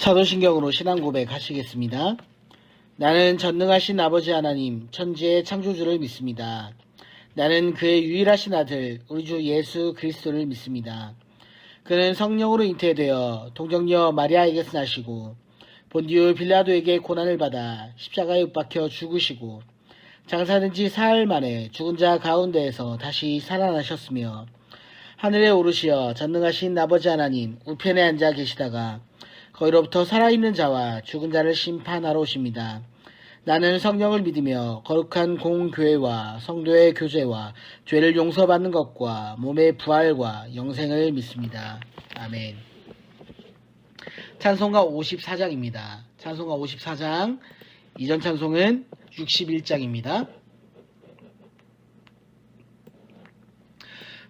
사도신경으로 신앙 고백하시겠습니다. 나는 전능하신 아버지 하나님, 천지의 창조주를 믿습니다. 나는 그의 유일하신 아들, 우리 주 예수 그리스도를 믿습니다. 그는 성령으로 잉태되어 동정녀 마리아에게서 나시고 본디오 빌라도에게 고난을 받아 십자가에 못 박혀 죽으시고 장사된 지 사흘 만에 죽은 자 가운데에서 다시 살아나셨으며 하늘에 오르시어 전능하신 아버지 하나님 우편에 앉아 계시다가 거기로부터 살아있는 자와 죽은 자를 심판하러 오십니다. 나는 성령을 믿으며 거룩한 공교회와 성도의 교제와 죄를 용서받는 것과 몸의 부활과 영생을 믿습니다. 아멘. 찬송가 54장입니다. 찬송가 54장, 이전 찬송은 61장입니다.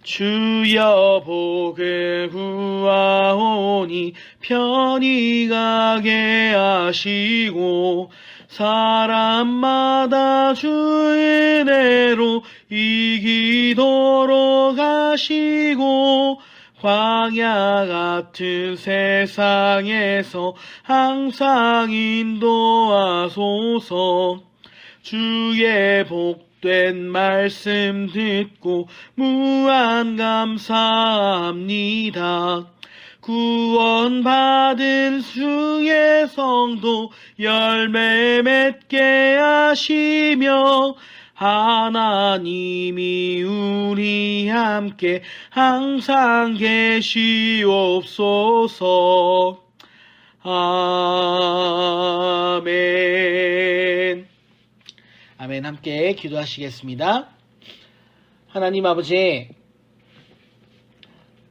주여 복을 구하오니 편히 가게 하시고 사람마다 주 은혜로 이기도록 하시고 광야 같은 세상에서 항상 인도하소서. 주의 복된 말씀 듣고 무한 감사합니다. 구원받은 주의 성도 열매 맺게 하시며 하나님이 우리 함께 항상 계시옵소서. 아멘. 아멘. 함께 기도하시겠습니다. 하나님 아버지,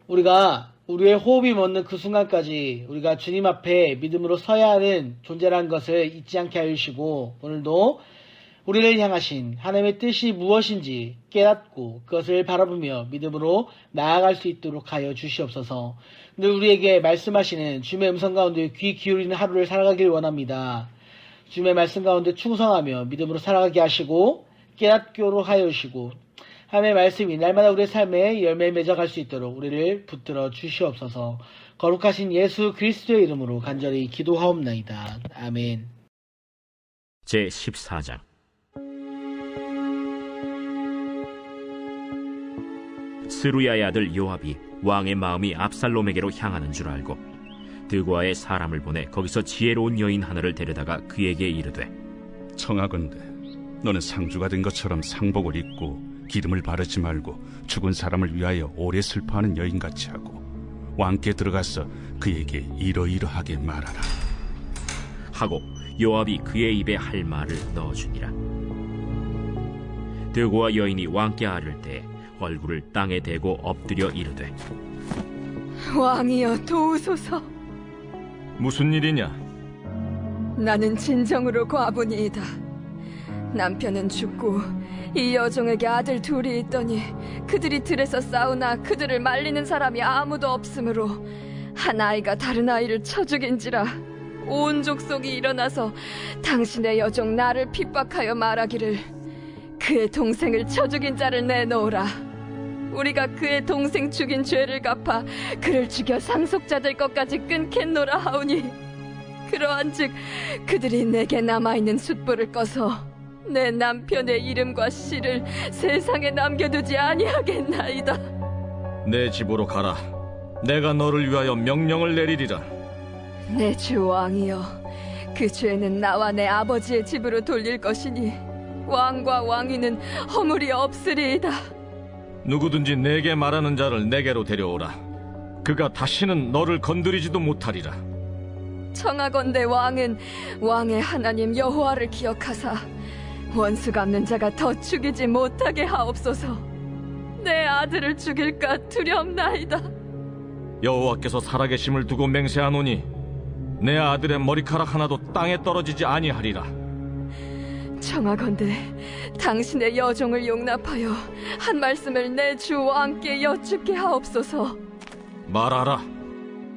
우리가 우리의 호흡이 멎는 그 순간까지 우리가 주님 앞에 믿음으로 서야 하는 존재라는 것을 잊지 않게 하여 주시고, 오늘도 우리를 향하신 하나님의 뜻이 무엇인지 깨닫고 그것을 바라보며 믿음으로 나아갈 수 있도록 하여 주시옵소서. 늘 우리에게 말씀하시는 주님의 음성 가운데 귀 기울이는 하루를 살아가길 원합니다. 주님의 말씀 가운데 충성하며 믿음으로 살아가게 하시고 깨닫도록 하여 주시고, 하나님의 말씀이 날마다 우리의 삶에 열매 맺어갈 수 있도록 우리를 붙들어 주시옵소서. 거룩하신 예수 그리스도의 이름으로 간절히 기도하옵나이다. 아멘. 제14장. 스루야의 아들 요압이 왕의 마음이 압살롬에게로 향하는 줄 알고 드고아의 사람을 보내 거기서 지혜로운 여인 하나를 데려다가 그에게 이르되, 청하건대 너는 상주가 된 것처럼 상복을 입고 기름을 바르지 말고 죽은 사람을 위하여 오래 슬퍼하는 여인같이 하고 왕께 들어가서 그에게 이러이러하게 말하라 하고 요압이 그의 입에 할 말을 넣어주니라. 드고아 여인이 왕께 아를 때 얼굴을 땅에 대고 엎드려 이르되, 왕이여 도우소서. 무슨 일이냐? 나는 진정으로 과부니이다. 남편은 죽고 이 여종에게 아들 둘이 있더니 그들이 들에서 싸우나 그들을 말리는 사람이 아무도 없으므로 한 아이가 다른 아이를 쳐 죽인지라. 온 족속이 일어나서 당신의 여종 나를 핍박하여 말하기를 그의 동생을 쳐 죽인 자를 내놓으라. 우리가 그의 동생 죽인 죄를 갚아 그를 죽여 상속자 될 것까지 끊겠노라 하오니, 그러한즉 그들이 내게 남아있는 숯불을 꺼서 내 남편의 이름과 씨를 세상에 남겨두지 아니하겠나이다. 내 집으로 가라. 내가 너를 위하여 명령을 내리리라. 내 주 왕이여, 그 죄는 나와 내 아버지의 집으로 돌릴 것이니 왕과 왕위는 허물이 없으리이다. 누구든지 내게 말하는 자를 내게로 데려오라. 그가 다시는 너를 건드리지도 못하리라. 청하건대 왕은 왕의 하나님 여호와를 기억하사 원수 갚는 자가 더 죽이지 못하게 하옵소서. 내 아들을 죽일까 두렵나이다. 여호와께서 살아계심을 두고 맹세하노니 내 아들의 머리카락 하나도 땅에 떨어지지 아니하리라. 청하건대 당신의 여종을 용납하여 한 말씀을 내 주 왕께 여쭙게 하옵소서. 말하라.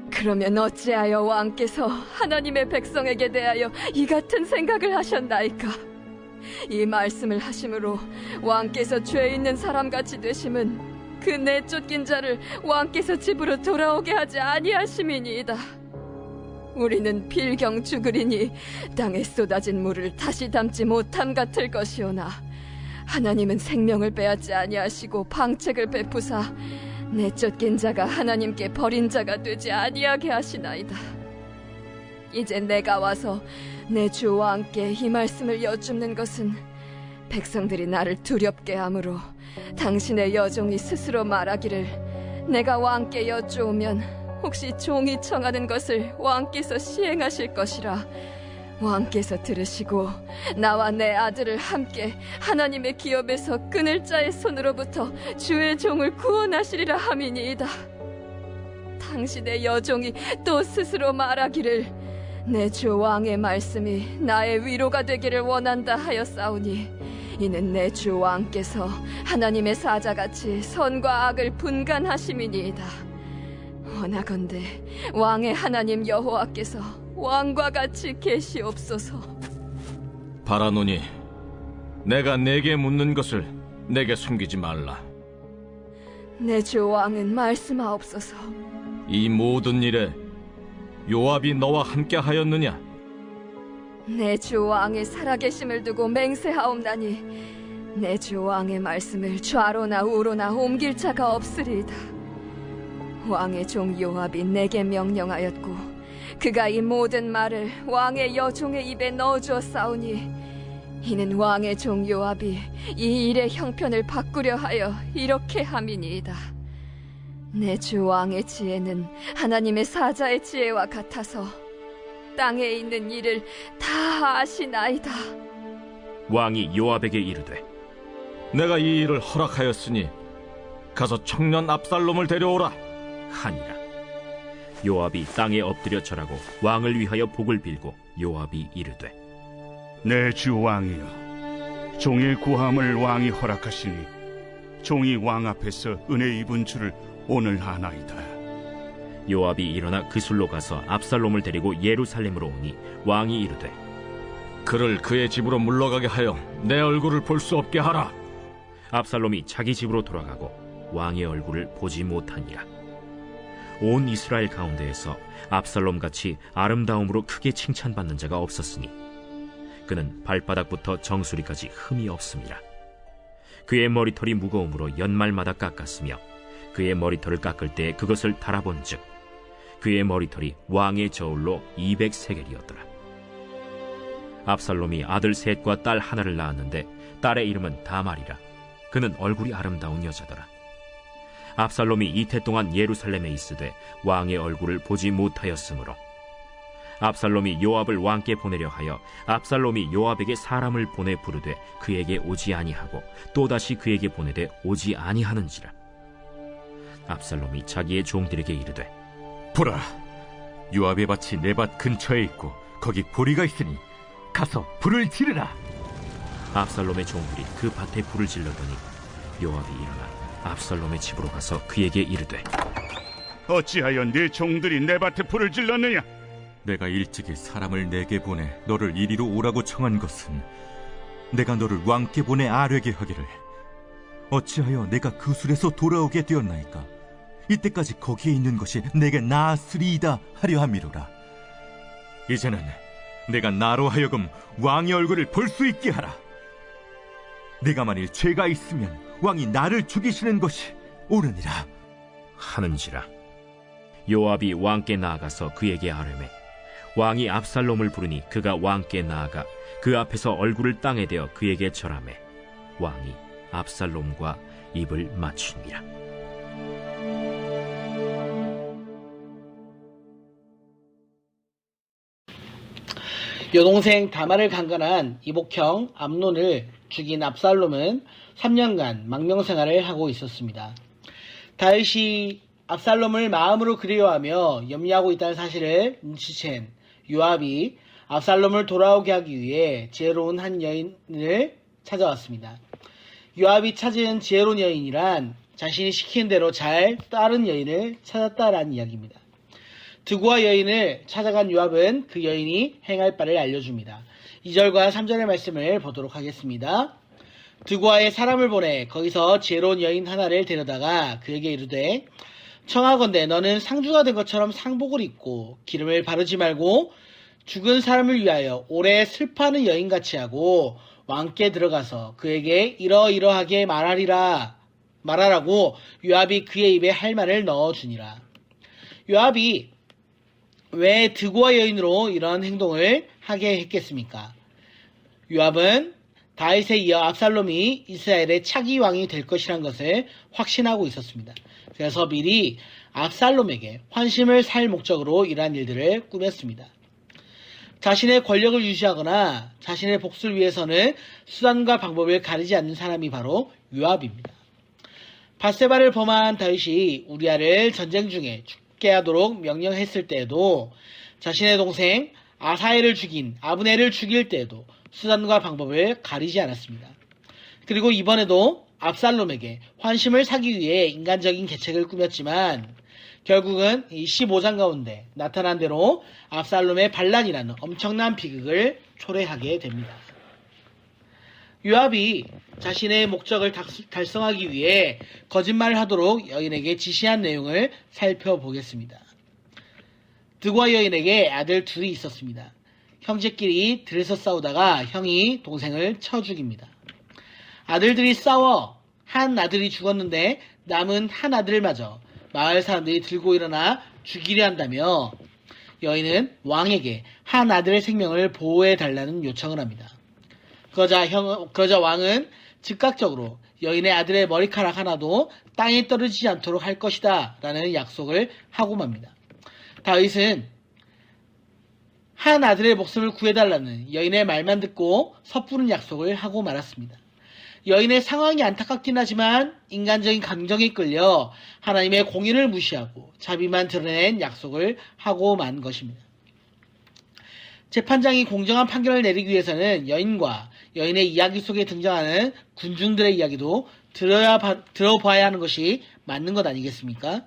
그러면 어찌하여 왕께서 하나님의 백성에게 대하여 이 같은 생각을 하셨나이까? 이 말씀을 하심으로 왕께서 죄 있는 사람같이 되심은 그 내쫓긴 자를 왕께서 집으로 돌아오게 하지 아니하심이니이다. 우리는 필경 죽으리니 땅에 쏟아진 물을 다시 담지 못함 같을 것이오나 하나님은 생명을 빼앗지 아니하시고 방책을 베푸사 내쫓긴 자가 하나님께 버린 자가 되지 아니하게 하시나이다. 이제 내가 와서 내 주 왕께 이 말씀을 여쭙는 것은 백성들이 나를 두렵게 하므로 당신의 여종이 스스로 말하기를 내가 왕께 여쭈오면 혹시 종이 청하는 것을 왕께서 시행하실 것이라 왕께서 들으시고 나와 내 아들을 함께 하나님의 기업에서 끊을 자의 손으로부터 주의 종을 구원하시리라 함이니이다. 당신의 여종이 또 스스로 말하기를 내 주 왕의 말씀이 나의 위로가 되기를 원한다 하였사오니 이는 내 주 왕께서 하나님의 사자같이 선과 악을 분간하심이니이다. 원하건대 왕의 하나님 여호와께서 왕과 같이 계시옵소서. 바라노니 내가 내게 묻는 것을 내게 숨기지 말라. 내 주 왕은 말씀하옵소서. 이 모든 일에 요압이 너와 함께 하였느냐? 내 주 왕의 살아계심을 두고 맹세하옵나니 내 주 왕의 말씀을 좌로나 우로나 옮길 자가 없으리이다. 왕의 종 요압이 내게 명령하였고 그가 이 모든 말을 왕의 여종의 입에 넣어주었사오니 이는 왕의 종 요압이 이 일의 형편을 바꾸려 하여 이렇게 함이니이다. 내 주 왕의 지혜는 하나님의 사자의 지혜와 같아서 땅에 있는 일을 다 아시나이다. 왕이 요압에게 이르되 내가 이 일을 허락하였으니 가서 청년 압살롬을 데려오라 하니라. 요압이 땅에 엎드려 절하고 왕을 위하여 복을 빌고 요압이 이르되 내 주 왕이여, 종의 구함을 왕이 허락하시니 종이 왕 앞에서 은혜 입은 줄을 오늘 아나이다. 요압이 일어나 그술로 가서 압살롬을 데리고 예루살렘으로 오니 왕이 이르되 그를 그의 집으로 물러가게 하여 내 얼굴을 볼 수 없게 하라. 압살롬이 자기 집으로 돌아가고 왕의 얼굴을 보지 못하니라. 온 이스라엘 가운데에서 압살롬같이 아름다움으로 크게 칭찬받는 자가 없었으니 그는 발바닥부터 정수리까지 흠이 없음이라. 그의 머리털이 무거움으로 연말마다 깎았으며 그의 머리털을 깎을 때 그것을 달아본즉 그의 머리털이 왕의 저울로 200세겔이었더라. 압살롬이 아들 셋과 딸 하나를 낳았는데 딸의 이름은 다말이라. 그는 얼굴이 아름다운 여자더라. 압살롬이 이태 동안 예루살렘에 있으되 왕의 얼굴을 보지 못하였으므로 압살롬이 요압을 왕께 보내려 하여 압살롬이 요압에게 사람을 보내 부르되 그에게 오지 아니하고 또다시 그에게 보내되 오지 아니하는지라. 압살롬이 자기의 종들에게 이르되 보라, 요압의 밭이 내 밭 근처에 있고 거기 보리가 있으니 가서 불을 지르라. 압살롬의 종들이 그 밭에 불을 질러더니 요압이 일어나 압살롬의 집으로 가서 그에게 이르되 어찌하여 네 종들이 내 밭에 불을 질렀느냐? 내가 일찍이 사람을 내게 보내 너를 이리로 오라고 청한 것은 내가 너를 왕께 보내 아뢰게 하기를 어찌하여 내가 그 술에서 돌아오게 되었나이까? 이때까지 거기에 있는 것이 내게 나았으리이다 하려 함이로라. 이제는 내가 나로 하여금 왕의 얼굴을 볼 수 있게 하라. 내가 만일 죄가 있으면 왕이 나를 죽이시는 것이 옳으니라 하는지라. 요압이 왕께 나아가서 그에게 아뢰매 왕이 압살롬을 부르니 그가 왕께 나아가 그 앞에서 얼굴을 땅에 대어 그에게 절하매 왕이 압살롬과 입을 맞추니라. 여동생 다말을 강간한 이복형 암논을 죽인 압살롬은 3년간 망명생활을 하고 있었습니다. 다윗이 압살롬을 마음으로 그리워하며 염려하고 있다는 사실을 눈치챈 요압이 압살롬을 돌아오게 하기 위해 지혜로운 한 여인을 찾아왔습니다. 요압이 찾은 지혜로운 여인이란 자신이 시킨 대로 잘 따른 여인을 찾았다라는 이야기입니다. 드고와 여인을 찾아간 요압은 그 여인이 행할 바를 알려줍니다. 2절과 3절의 말씀을 보도록 하겠습니다. 드고아에 사람을 보내 거기서 지혜로운 여인 하나를 데려다가 그에게 이르되 청하건대 너는 상주가 된 것처럼 상복을 입고 기름을 바르지 말고 죽은 사람을 위하여 오래 슬퍼하는 여인같이 하고 왕께 들어가서 그에게 이러이러하게 말하라고 요압이 그의 입에 할 말을 넣어주니라. 요압이 왜 드고와 여인으로 이런 행동을 하게 했겠습니까? 요압은 다윗에 이어 압살롬이 이스라엘의 차기 왕이 될 것이란 것을 확신하고 있었습니다. 그래서 미리 압살롬에게 환심을 살 목적으로 이러한 일들을 꾸몄습니다. 자신의 권력을 유지하거나 자신의 복수를 위해서는 수단과 방법을 가리지 않는 사람이 바로 요압입니다. 밧세바를 범한 다윗이 우리아를 전쟁 중에 죽게 하도록 명령했을 때에도 자신의 동생 아사엘을 죽인 아브넬을 죽일 때에도 수단과 방법을 가리지 않았습니다. 그리고 이번에도 압살롬에게 환심을 사기 위해 인간적인 계책을 꾸몄지만 결국은 이 15장 가운데 나타난 대로 압살롬의 반란이라는 엄청난 비극을 초래하게 됩니다. 요압이 자신의 목적을 달성하기 위해 거짓말을 하도록 여인에게 지시한 내용을 살펴보겠습니다. 드고와 여인에게 아들 둘이 있었습니다. 형제끼리 들에서 싸우다가 형이 동생을 쳐 죽입니다. 아들들이 싸워 한 아들이 죽었는데 남은 한 아들마저 마을 사람들이 들고 일어나 죽이려 한다며 여인은 왕에게 한 아들의 생명을 보호해달라는 요청을 합니다. 그러자 왕은 즉각적으로 여인의 아들의 머리카락 하나도 땅에 떨어지지 않도록 할 것이다 라는 약속을 하고 맙니다. 다윗은 한 아들의 목숨을 구해달라는 여인의 말만 듣고 섣부른 약속을 하고 말았습니다. 여인의 상황이 안타깝긴 하지만 인간적인 감정에 끌려 하나님의 공의를 무시하고 자비만 드러낸 약속을 하고 만 것입니다. 재판장이 공정한 판결을 내리기 위해서는 여인과 여인의 이야기 속에 등장하는 군중들의 이야기도 들어봐야 하는 것이 맞는 것 아니겠습니까?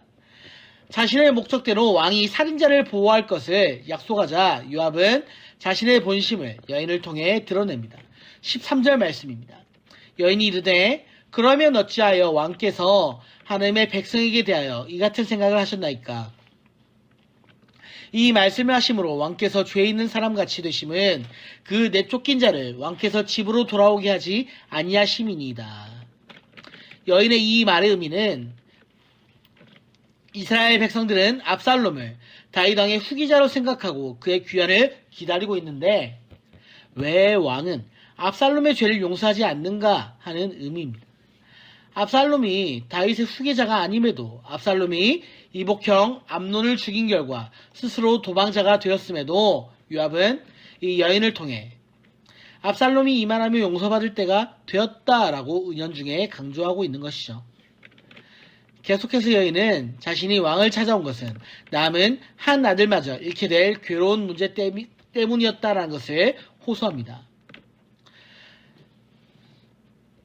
자신의 목적대로 왕이 살인자를 보호할 것을 약속하자 요압은 자신의 본심을 여인을 통해 드러냅니다. 13절 말씀입니다. 여인이 이르되 그러면 어찌하여 왕께서 하나님의 백성에게 대하여 이 같은 생각을 하셨나이까? 이 말씀을 하심으로 왕께서 죄 있는 사람같이 되심은 그 내쫓긴 자를 왕께서 집으로 돌아오게 하지 아니하심이니이다. 여인의 이 말의 의미는 이스라엘 백성들은 압살롬을 다윗 왕의 후기자로 생각하고 그의 귀환을 기다리고 있는데 왜 왕은 압살롬의 죄를 용서하지 않는가 하는 의미입니다. 압살롬이 다윗의 후계자가 아님에도 압살롬이 이복형 암논을 죽인 결과 스스로 도망자가 되었음에도 요압은 이 여인을 통해 압살롬이 이만하면 용서받을 때가 되었다라고 은연중에 강조하고 있는 것이죠. 계속해서 여인은 자신이 왕을 찾아온 것은 남은 한 아들마저 잃게 될 괴로운 문제 때문이었다라는 것을 호소합니다.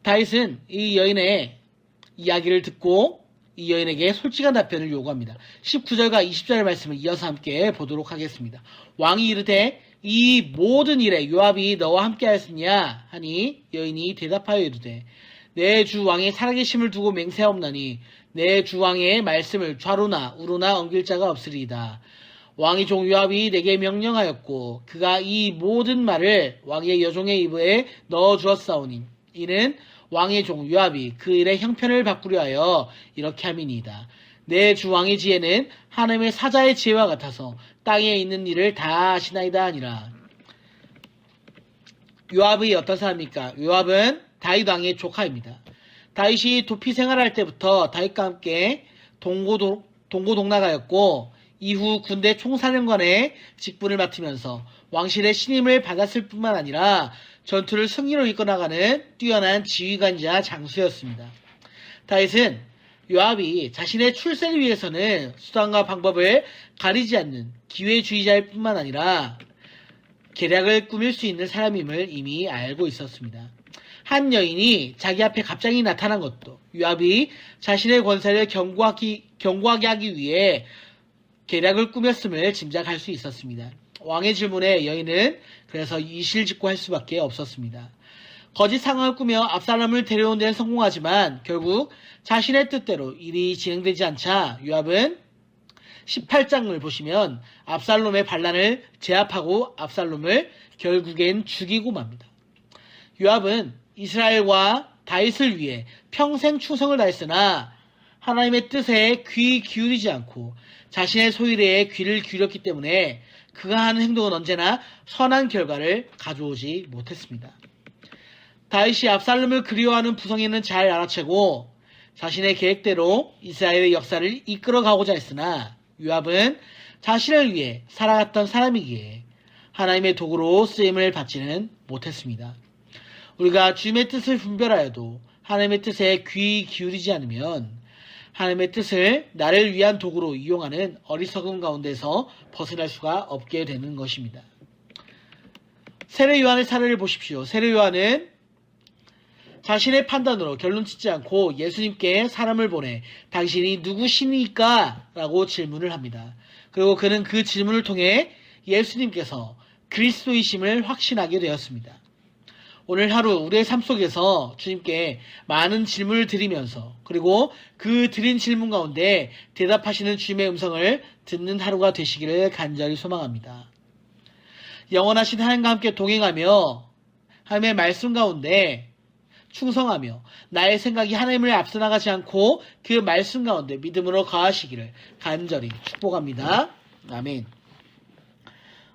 다윗은 이 여인의 이야기를 듣고 이 여인에게 솔직한 답변을 요구합니다. 19절과 20절의 말씀을 이어서 함께 보도록 하겠습니다. 왕이 이르되 이 모든 일에 요압이 너와 함께 하였느냐 하니 여인이 대답하여 이르되 내 주 왕의 살아계심을 두고 맹세하옵나니 내 주 왕의 말씀을 좌로나 우로나 엉길 자가 없으리이다. 왕의 종 요압이 내게 명령하였고 그가 이 모든 말을 왕의 여종의 입에 넣어 주었사오니 이는 왕의 종 요압이 그 일의 형편을 바꾸려 하여 이렇게 함이니이다. 내 주 왕의 지혜는 하나님의 사자의 지혜와 같아서 땅에 있는 일을 다 아시나이다 하니라. 요압이 어떤 사람입니까? 요압은 다윗 왕의 조카입니다. 다윗이 도피 생활할 때부터 다윗과 함께 동고동락하였고 이후 군대 총사령관의 직분을 맡으면서 왕실의 신임을 받았을 뿐만 아니라 전투를 승리로 이끌어나가는 뛰어난 지휘관이자 장수였습니다. 다윗은 요압이 자신의 출세를 위해서는 수단과 방법을 가리지 않는 기회주의자일 뿐만 아니라 계략을 꾸밀 수 있는 사람임을 이미 알고 있었습니다. 한 여인이 자기 앞에 갑자기 나타난 것도 요압이 자신의 권세를 견고하게 하기 위해 계략을 꾸몄음을 짐작할 수 있었습니다. 왕의 질문에 여인은 그래서 이실직고할 수밖에 없었습니다. 거짓 상황을 꾸며 압살롬을 데려온 데는 성공하지만 결국 자신의 뜻대로 일이 진행되지 않자 요압은 18장을 보시면 압살롬의 반란을 제압하고 압살롬을 결국엔 죽이고 맙니다. 요압은 이스라엘과 다윗을 위해 평생 충성을 다했으나 하나님의 뜻에 귀 기울이지 않고 자신의 소유에 귀를 기울였기 때문에 그가 하는 행동은 언제나 선한 결과를 가져오지 못했습니다. 다윗이 압살롬을 그리워하는 부성애는 잘 알아채고 자신의 계획대로 이스라엘의 역사를 이끌어가고자 했으나 요압은 자신을 위해 살아갔던 사람이기에 하나님의 도구로 쓰임을 받지는 못했습니다. 우리가 주님의 뜻을 분별하여도 하나님의 뜻에 귀 기울이지 않으면 하나님의 뜻을 나를 위한 도구로 이용하는 어리석음 가운데서 벗어날 수가 없게 되는 것입니다. 세례 요한의 사례를 보십시오. 세례 요한은 자신의 판단으로 결론 짓지 않고 예수님께 사람을 보내 당신이 누구십니까? 라고 질문을 합니다. 그리고 그는 그 질문을 통해 예수님께서 그리스도이심을 확신하게 되었습니다. 오늘 하루 우리의 삶 속에서 주님께 많은 질문을 드리면서 그리고 그 드린 질문 가운데 대답하시는 주님의 음성을 듣는 하루가 되시기를 간절히 소망합니다. 영원하신 하나님과 함께 동행하며 하나님의 말씀 가운데 충성하며 나의 생각이 하나님을 앞서 나가지 않고 그 말씀 가운데 믿음으로 거하시기를 간절히 축복합니다. 아멘.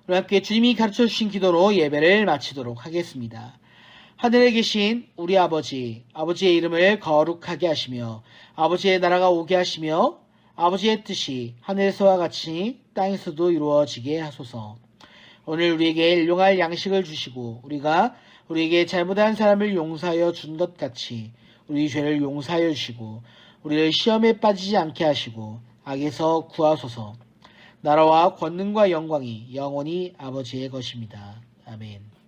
우리 함께 주님이 가르쳐 주신 기도로 예배를 마치도록 하겠습니다. 하늘에 계신 우리 아버지, 아버지의 이름을 거룩하게 하시며 아버지의 나라가 오게 하시며 아버지의 뜻이 하늘에서와 같이 땅에서도 이루어지게 하소서. 오늘 우리에게 일용할 양식을 주시고 우리가 우리에게 잘못한 사람을 용서하여 준 것 같이 우리 죄를 용서하여 주시고 우리를 시험에 빠지지 않게 하시고 악에서 구하소서. 나라와 권능과 영광이 영원히 아버지의 것입니다. 아멘.